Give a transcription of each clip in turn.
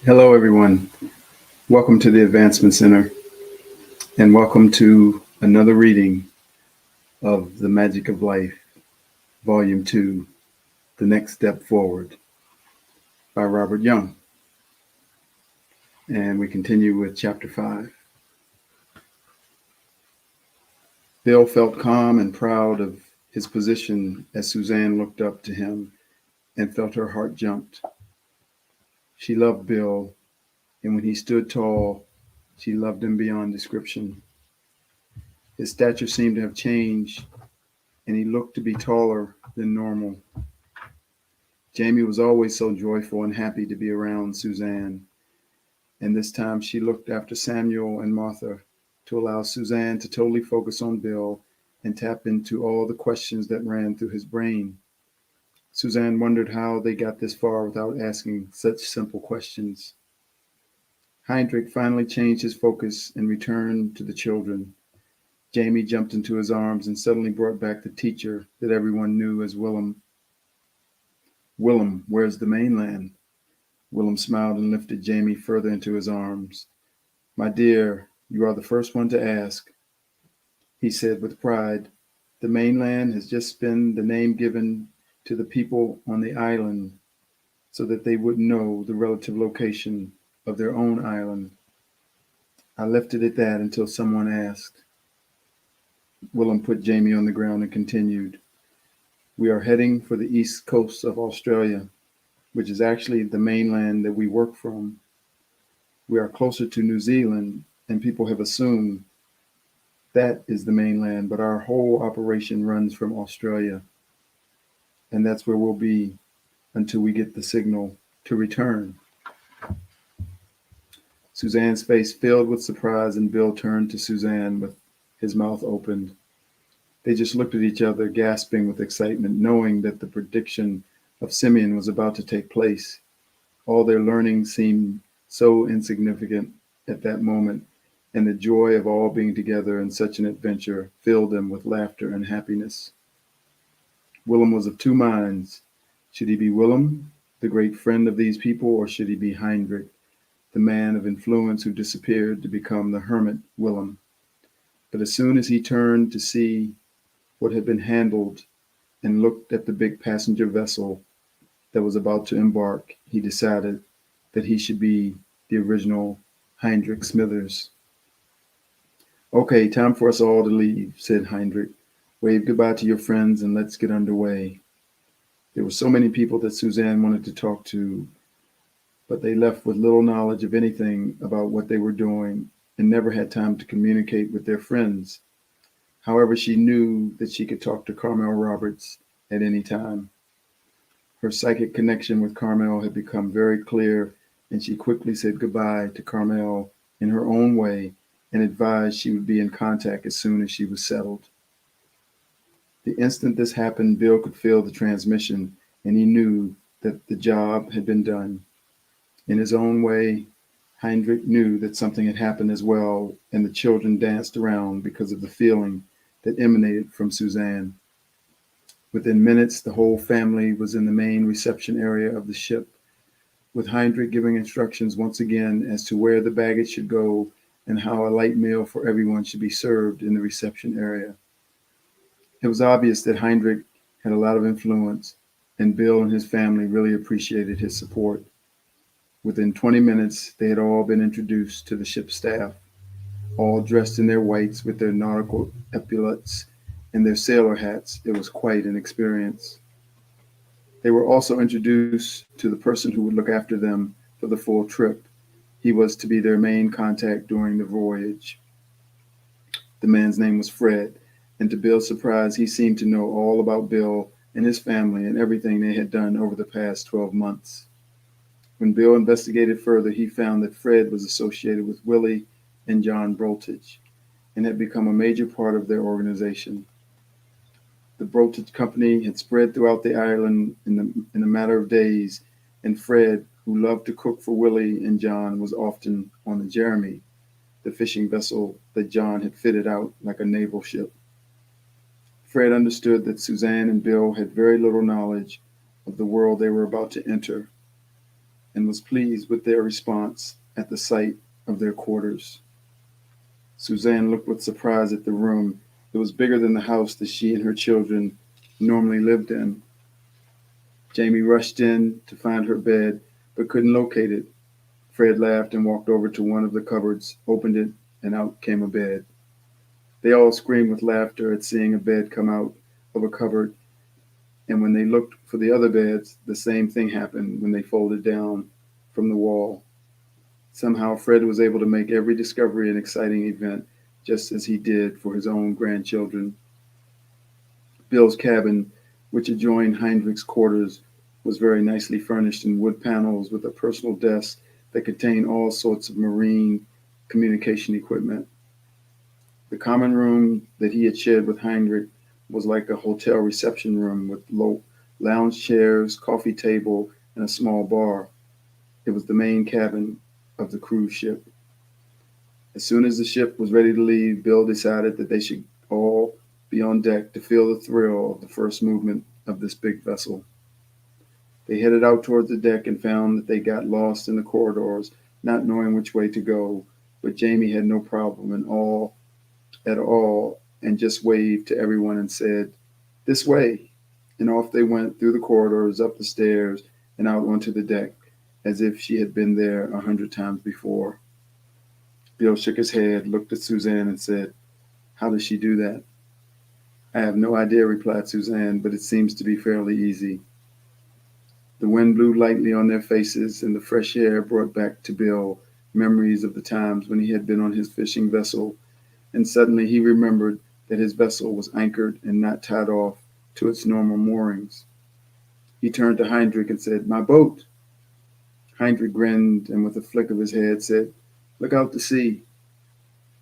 Hello, everyone. Welcome to the Advancement Center, and welcome to another reading of The Magic of Life, Volume 2, The Next Step Forward, by Robert Young. And we continue with Chapter 5. Bill felt calm and proud of his position as Suzanne looked up to him and felt her heart jumped. She loved Bill, and when he stood tall, she loved him beyond description. His stature seemed to have changed, and he looked to be taller than normal. Jamie was always so joyful and happy to be around Suzanne, and this time she looked after Samuel and Martha to allow Suzanne to totally focus on Bill and tap into all the questions that ran through his brain. Suzanne wondered how they got this far without asking such simple questions. Heinrich finally changed his focus and returned to the children. Jamie jumped into his arms and suddenly brought back the teacher that everyone knew as Willem. Willem, where's the mainland? Willem smiled and lifted Jamie further into his arms. My dear, you are the first one to ask, he said with pride. The mainland has just been the name given to the people on the island so that they would know the relative location of their own island. I left it at that until someone asked. Willem put Jamie on the ground and continued. We are heading for the east coast of Australia, which is actually the mainland that we work from. We are closer to New Zealand, and people have assumed that is the mainland, but our whole operation runs from Australia, and that's where we'll be until we get the signal to return. Suzanne's face filled with surprise, and Bill turned to Suzanne with his mouth opened. They just looked at each other, gasping with excitement, knowing that the prediction of Simeon was about to take place. All their learning seemed so insignificant at that moment, and the joy of all being together in such an adventure filled them with laughter and happiness. Willem was of two minds. Should he be Willem, the great friend of these people, or should he be Heinrich, the man of influence who disappeared to become the hermit Willem? But as soon as he turned to see what had been handled and looked at the big passenger vessel that was about to embark, he decided that he should be the original Heinrich Smithers. Okay, time for us all to leave, said Heinrich. Wave goodbye to your friends and let's get underway. There were so many people that Suzanne wanted to talk to, but they left with little knowledge of anything about what they were doing and never had time to communicate with their friends. However, she knew that she could talk to Carmel Roberts at any time. Her psychic connection with Carmel had become very clear, and she quickly said goodbye to Carmel in her own way and advised she would be in contact as soon as she was settled. The instant this happened, Bill could feel the transmission, and he knew that the job had been done. In his own way, Heinrich knew that something had happened as well, and the children danced around because of the feeling that emanated from Suzanne. Within minutes, the whole family was in the main reception area of the ship, with Heinrich giving instructions once again as to where the baggage should go and how a light meal for everyone should be served in the reception area. It was obvious that Heinrich had a lot of influence, and Bill and his family really appreciated his support. Within 20 minutes, they had all been introduced to the ship's staff, all dressed in their whites with their nautical epaulets and their sailor hats. It was quite an experience. They were also introduced to the person who would look after them for the full trip. He was to be their main contact during the voyage. The man's name was Fred, and to Bill's surprise, he seemed to know all about Bill and his family and everything they had done over the past 12 months. When Bill investigated further, he found that Fred was associated with Willie and John Broltage and had become a major part of their organization. The Broltage Company had spread throughout the island in a matter of days, and Fred, who loved to cook for Willie and John, was often on the Jeremy, the fishing vessel that John had fitted out like a naval ship. Fred understood that Suzanne and Bill had very little knowledge of the world they were about to enter. and was pleased with their response at the sight of their quarters. Suzanne looked with surprise at the room. It was bigger than the house that she and her children normally lived in. Jamie rushed in to find her bed, but couldn't locate it. Fred laughed and walked over to one of the cupboards, opened it, and out came a bed. They all screamed with laughter at seeing a bed come out of a cupboard, and when they looked for the other beds, the same thing happened when they folded down from the wall. Somehow, Fred was able to make every discovery an exciting event, just as he did for his own grandchildren. Bill's cabin, which adjoined Heinrich's quarters, was very nicely furnished in wood panels with a personal desk that contained all sorts of marine communication equipment. The common room that he had shared with Heinrich was like a hotel reception room with low lounge chairs, coffee table, and a small bar. It was the main cabin of the cruise ship. As soon as the ship was ready to leave, Bill decided that they should all be on deck to feel the thrill of the first movement of this big vessel. They headed out toward the deck and found that they got lost in the corridors, not knowing which way to go, but Jamie had no problem at all and just waved to everyone and said, "This way." And off they went through the corridors, up the stairs, and out onto the deck, as if she had been there 100 times before. Bill shook his head, looked at Suzanne, and said, "How does she do that?" "I have no idea," replied Suzanne, "but it seems to be fairly easy." The wind blew lightly on their faces, and the fresh air brought back to Bill memories of the times when he had been on his fishing vessel, and suddenly he remembered that his vessel was anchored and not tied off to its normal moorings. He turned to Heinrich and said, "My boat." Heinrich grinned and with a flick of his head said, "Look out to sea."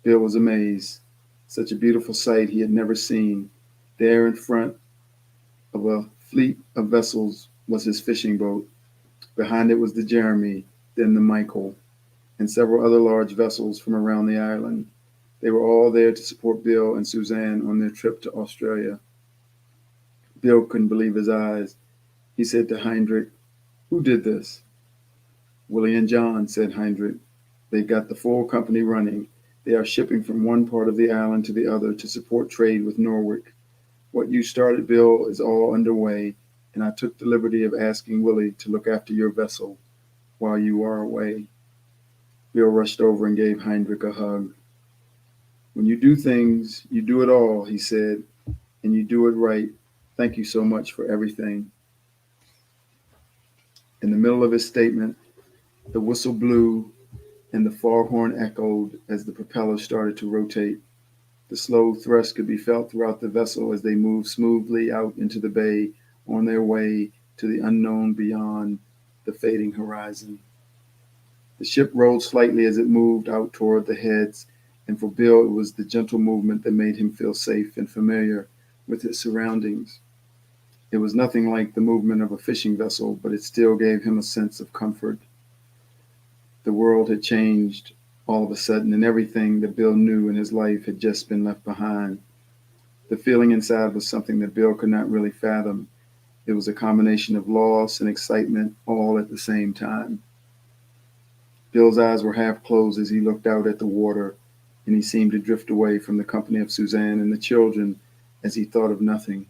Bill was amazed. Such a beautiful sight he had never seen. There in front of a fleet of vessels was his fishing boat. Behind it was the Jeremy, then the Michael, and several other large vessels from around the island. They were all there to support Bill and Suzanne on their trip to Australia. Bill couldn't believe his eyes. He said to Heinrich, "Who did this?" "Willie and John," said Heinrich. "They've got the full company running. They are shipping from one part of the island to the other to support trade with Norwich. What you started, Bill, is all underway, and I took the liberty of asking Willie to look after your vessel while you are away." Bill rushed over and gave Heinrich a hug. "When you do things, you do it all," he said, "and you do it right. Thank you so much for everything." In the middle of his statement, the whistle blew and the foghorn echoed as the propeller started to rotate. The slow thrust could be felt throughout the vessel as they moved smoothly out into the bay on their way to the unknown beyond the fading horizon. The ship rolled slightly as it moved out toward the heads, and for Bill it was the gentle movement that made him feel safe and familiar with his surroundings. It was nothing like the movement of a fishing vessel, but it still gave him a sense of comfort. The world had changed all of a sudden, and everything that Bill knew in his life had just been left behind. The feeling inside was something that Bill could not really fathom. It was a combination of loss and excitement all at the same time. Bill's eyes were half closed as he looked out at the water, and he seemed to drift away from the company of Suzanne and the children as he thought of nothing.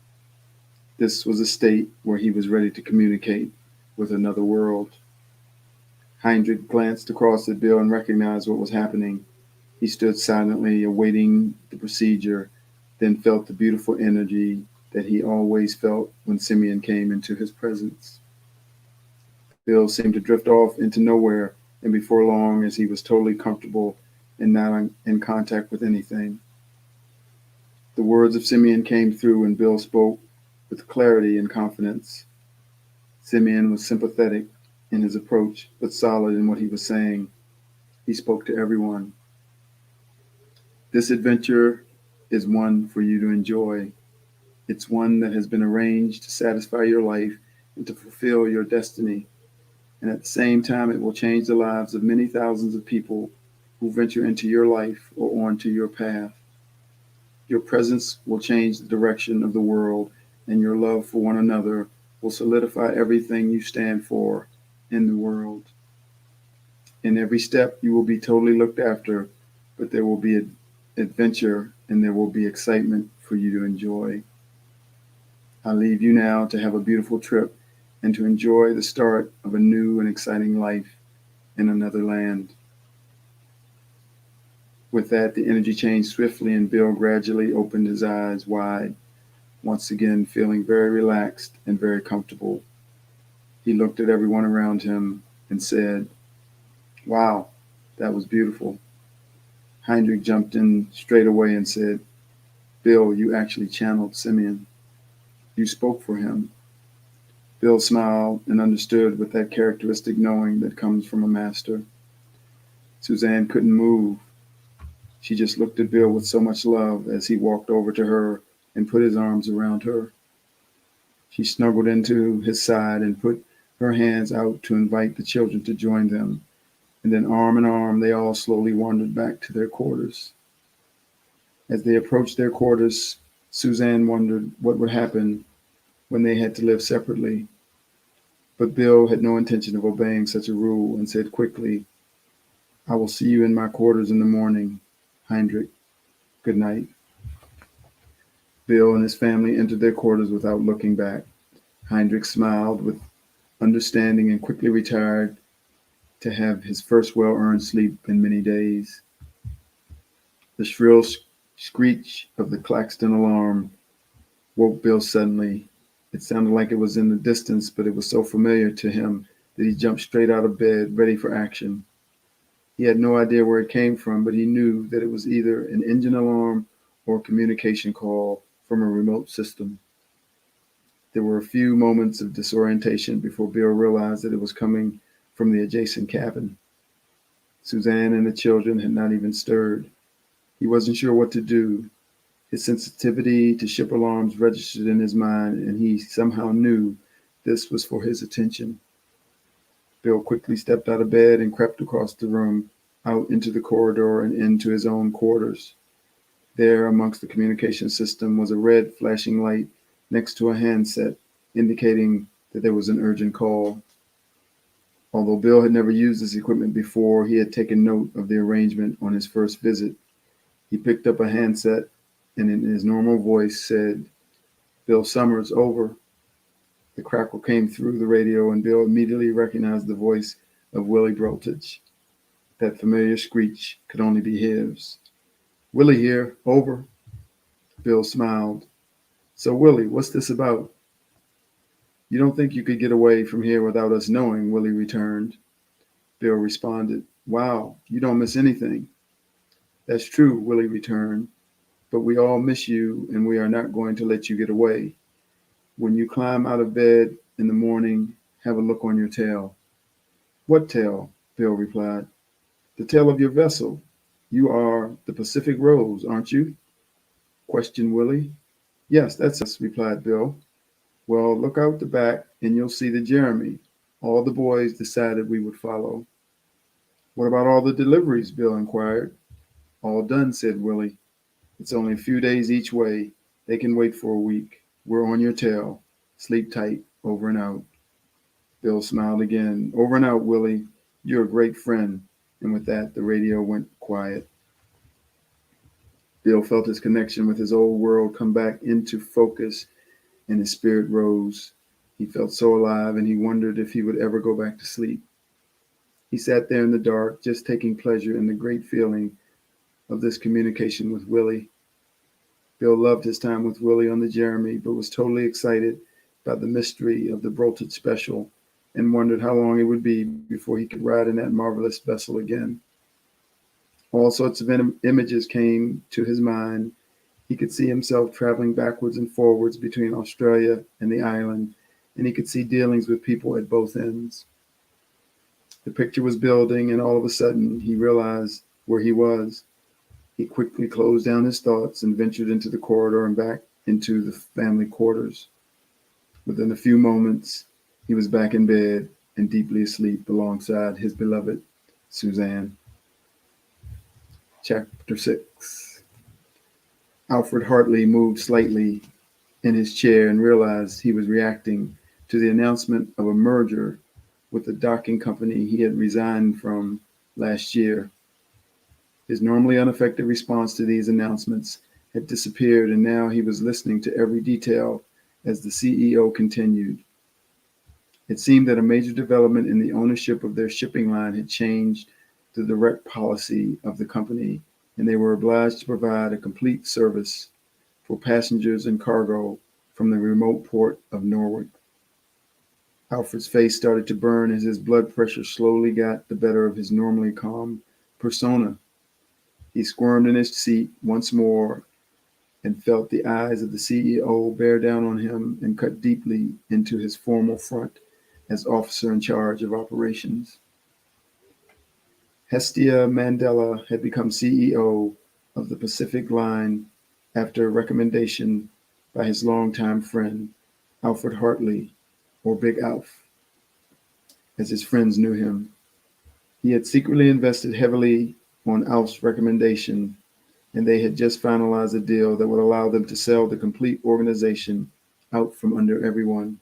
This was a state where he was ready to communicate with another world. Heinrich glanced across at Bill and recognized what was happening. He stood silently, awaiting the procedure, then felt the beautiful energy that he always felt when Simeon came into his presence. Bill seemed to drift off into nowhere, and before long, as he was totally comfortable and not in contact with anything, the words of Simeon came through, and Bill spoke with clarity and confidence. Simeon was sympathetic in his approach, but solid in what he was saying. He spoke to everyone. "This adventure is one for you to enjoy. It's one that has been arranged to satisfy your life and to fulfill your destiny. And at the same time, it will change the lives of many thousands of people who venture into your life or onto your path. Your presence will change the direction of the world, and your love for one another will solidify everything you stand for in the world. In every step, you will be totally looked after, but there will be an adventure and there will be excitement for you to enjoy. I leave you now to have a beautiful trip and to enjoy the start of a new and exciting life in another land. With that, the energy changed swiftly, and Bill gradually opened his eyes wide, once again feeling very relaxed and very comfortable. He looked at everyone around him and said, "Wow, that was beautiful." Heinrich jumped in straight away and said, "Bill, you actually channeled Simeon. You spoke for him." Bill smiled and understood with that characteristic knowing that comes from a master. Suzanne couldn't move. She just looked at Bill with so much love as he walked over to her and put his arms around her. She snuggled into his side and put her hands out to invite the children to join them, and then arm in arm they all slowly wandered back to their quarters. As they approached their quarters, Suzanne wondered what would happen when they had to live separately. But Bill had no intention of obeying such a rule and said quickly, "I will see you in my quarters in the morning, Heinrich. Good night." Bill and his family entered their quarters without looking back. Heinrich smiled with understanding and quickly retired to have his first well-earned sleep in many days. The shrill screech of the Claxton alarm woke Bill suddenly. It sounded like it was in the distance, but it was so familiar to him that he jumped straight out of bed, ready for action. He had no idea where it came from, but he knew that it was either an engine alarm or a communication call from a remote system. There were a few moments of disorientation before Bill realized that it was coming from the adjacent cabin. Suzanne and the children had not even stirred. He wasn't sure what to do. His sensitivity to ship alarms registered in his mind, and he somehow knew this was for his attention. Bill quickly stepped out of bed and crept across the room, out into the corridor and into his own quarters. There, amongst the communication system, was a red flashing light next to a handset, indicating that there was an urgent call. Although Bill had never used this equipment before, he had taken note of the arrangement on his first visit. He picked up a handset and in his normal voice said, "Bill Summers, over." The crackle came through the radio, and Bill immediately recognized the voice of Willie Broltich. That familiar screech could only be his. "Willie here, over." Bill smiled. "So, Willie, what's this about?" "You don't think you could get away from here without us knowing," Willie returned. Bill responded, "Wow, you don't miss anything." "That's true," Willie returned, "but we all miss you, and we are not going to let you get away. When you climb out of bed in the morning, have a look on your tail." "What tail?" Bill replied. "The tail of your vessel. You are the Pacific Rose, aren't you?" questioned Willie. "Yes, that's us," replied Bill. "Well, look out the back and you'll see the Jeremy. All the boys decided we would follow." "What about all the deliveries?" Bill inquired. "All done," said Willie. "It's only a few days each way. They can wait for a week. We're on your tail. Sleep tight. Over and out." Bill smiled again. "Over and out, Willie. You're a great friend." And with that, the radio went quiet. Bill felt his connection with his old world come back into focus, and his spirit rose. He felt so alive, and he wondered if he would ever go back to sleep. He sat there in the dark, just taking pleasure in the great feeling of this communication with Willie. Bill loved his time with Willie on the Jeremy, but was totally excited by the mystery of the Broltich special and wondered how long it would be before he could ride in that marvelous vessel again. All sorts of images came to his mind. He could see himself traveling backwards and forwards between Australia and the island, and he could see dealings with people at both ends. The picture was building, and all of a sudden he realized where he was. He quickly closed down his thoughts and ventured into the corridor and back into the family quarters. Within a few moments, he was back in bed and deeply asleep alongside his beloved Suzanne. Chapter 6. Alfred Hartley moved slightly in his chair and realized he was reacting to the announcement of a merger with the docking company he had resigned from last year. His normally unaffected response to these announcements had disappeared, and now he was listening to every detail as the CEO continued. It seemed that a major development in the ownership of their shipping line had changed the direct policy of the company, and they were obliged to provide a complete service for passengers and cargo from the remote port of Norwich. Alfred's face started to burn as his blood pressure slowly got the better of his normally calm persona. He squirmed in his seat once more and felt the eyes of the CEO bear down on him and cut deeply into his formal front as officer in charge of operations. Hestia Mandela had become CEO of the Pacific Line after a recommendation by his longtime friend, Alfred Hartley, or Big Alf, as his friends knew him. He had secretly invested heavily on Alf's recommendation, and they had just finalized a deal that would allow them to sell the complete organization out from under everyone.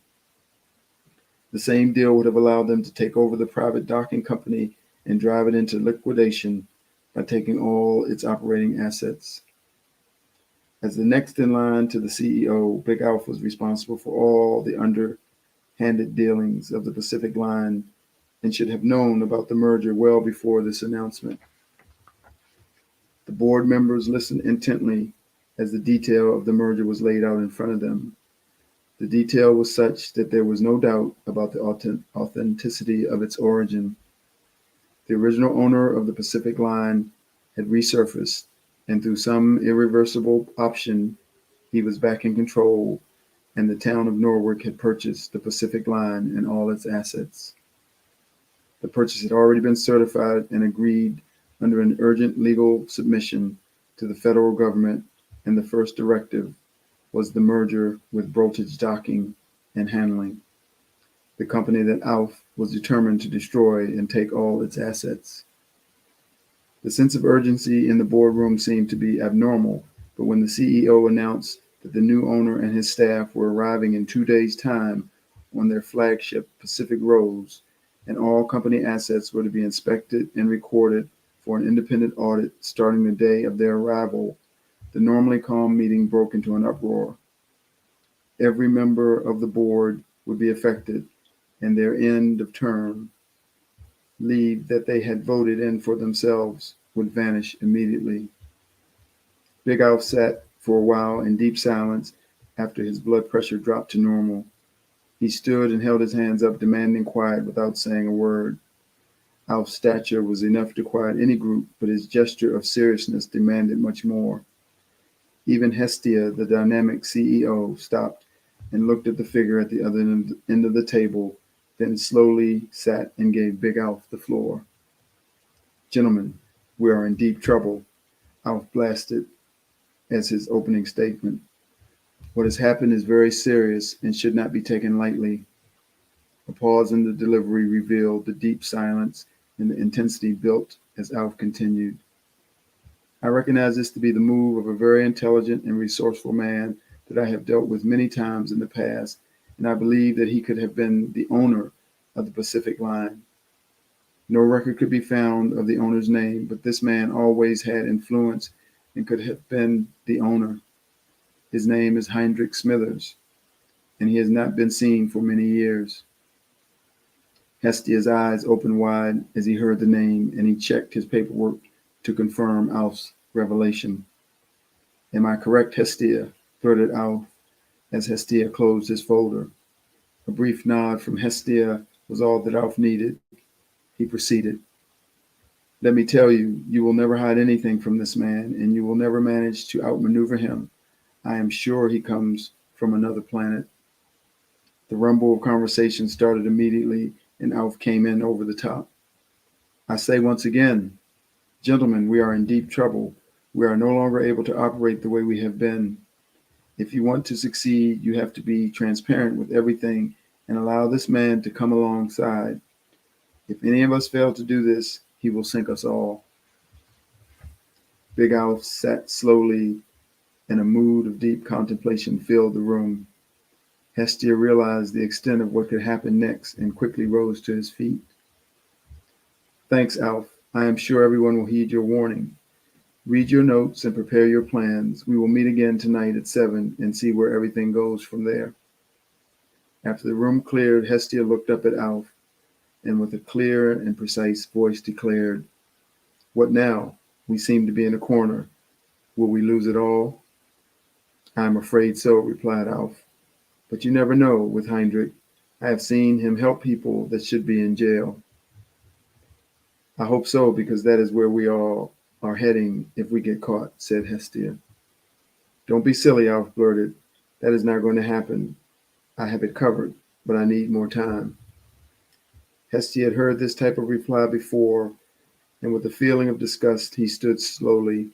The same deal would have allowed them to take over the private docking company and drive it into liquidation by taking all its operating assets. As the next in line to the CEO, Big Alf was responsible for all the underhanded dealings of the Pacific Line and should have known about the merger well before this announcement. The board members listened intently as the detail of the merger was laid out in front of them. The detail was such that there was no doubt about the authenticity of its origin. The original owner of the Pacific Line had resurfaced, and through some irreversible option, he was back in control, and the town of Norwich had purchased the Pacific Line and all its assets. The purchase had already been certified and agreed under an urgent legal submission to the federal government, and the first directive was the merger with Brotage Docking and Handling, the company that Alf was determined to destroy and take all its assets. The sense of urgency in the boardroom seemed to be abnormal, but when the CEO announced that the new owner and his staff were arriving in 2 days' time on their flagship Pacific Rose, and all company assets were to be inspected and recorded for an independent audit starting the day of their arrival, the normally calm meeting broke into an uproar. Every member of the board would be affected, and their end of term leave that they had voted in for themselves would vanish immediately. Big Alf sat for a while in deep silence after his blood pressure dropped to normal. He stood and held his hands up, demanding quiet without saying a word. Alf's stature was enough to quiet any group, but his gesture of seriousness demanded much more. Even Hestia, the dynamic CEO, stopped and looked at the figure at the other end of the table, then slowly sat and gave Big Alf the floor. "Gentlemen, we are in deep trouble," Alf blasted as his opening statement. "What has happened is very serious and should not be taken lightly." A pause in the delivery revealed the deep silence, and the intensity built as Alf continued. "I recognize this to be the move of a very intelligent and resourceful man that I have dealt with many times in the past, and I believe that he could have been the owner of the Pacific Line. No record could be found of the owner's name, but this man always had influence and could have been the owner. His name is Heinrich Smithers, and he has not been seen for many years." Hestia's eyes opened wide as he heard the name, and he checked his paperwork to confirm Alf's revelation. "Am I correct, Hestia?" blurted Alf as Hestia closed his folder. A brief nod from Hestia was all that Alf needed. He proceeded. "Let me tell you, you will never hide anything from this man, and you will never manage to outmaneuver him. I am sure he comes from another planet." The rumble of conversation started immediately, and Alf came in over the top. "I say once again, gentlemen, we are in deep trouble. We are no longer able to operate the way we have been. If you want to succeed, you have to be transparent with everything and allow this man to come alongside. If any of us fail to do this, he will sink us all." Big Alf sat slowly, and a mood of deep contemplation filled the room. Hestia realized the extent of what could happen next and quickly rose to his feet. Thanks, Alf. I am sure everyone will heed your warning. Read your notes and prepare your plans. We will meet again tonight at 7 and see where everything goes from there. After the room cleared, Hestia looked up at Alf and with a clear and precise voice declared, "What now? We seem to be in a corner. Will we lose it all?" "I am afraid so," replied Alf. "But you never know with Heinrich. I have seen him help people that should be in jail." "I hope so, because that is where we all are heading if we get caught," said Hestia. "Don't be silly," Alf blurted. "That is not going to happen. I have it covered, but I need more time." Hestia had heard this type of reply before, and with a feeling of disgust, he stood slowly,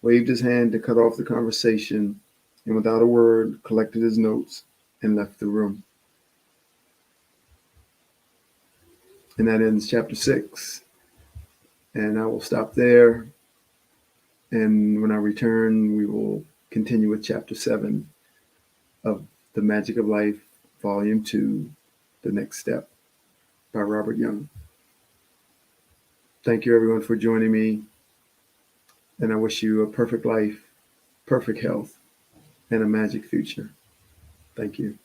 waved his hand to cut off the conversation, and without a word collected his notes and left the room. And that ends chapter 6. And I will stop there. And when I return, we will continue with chapter 7 of The Magic of Life, Volume 2, The Next Step by Robert Young. Thank you, everyone, for joining me. And I wish you a perfect life, perfect health, and a magic future. Thank you.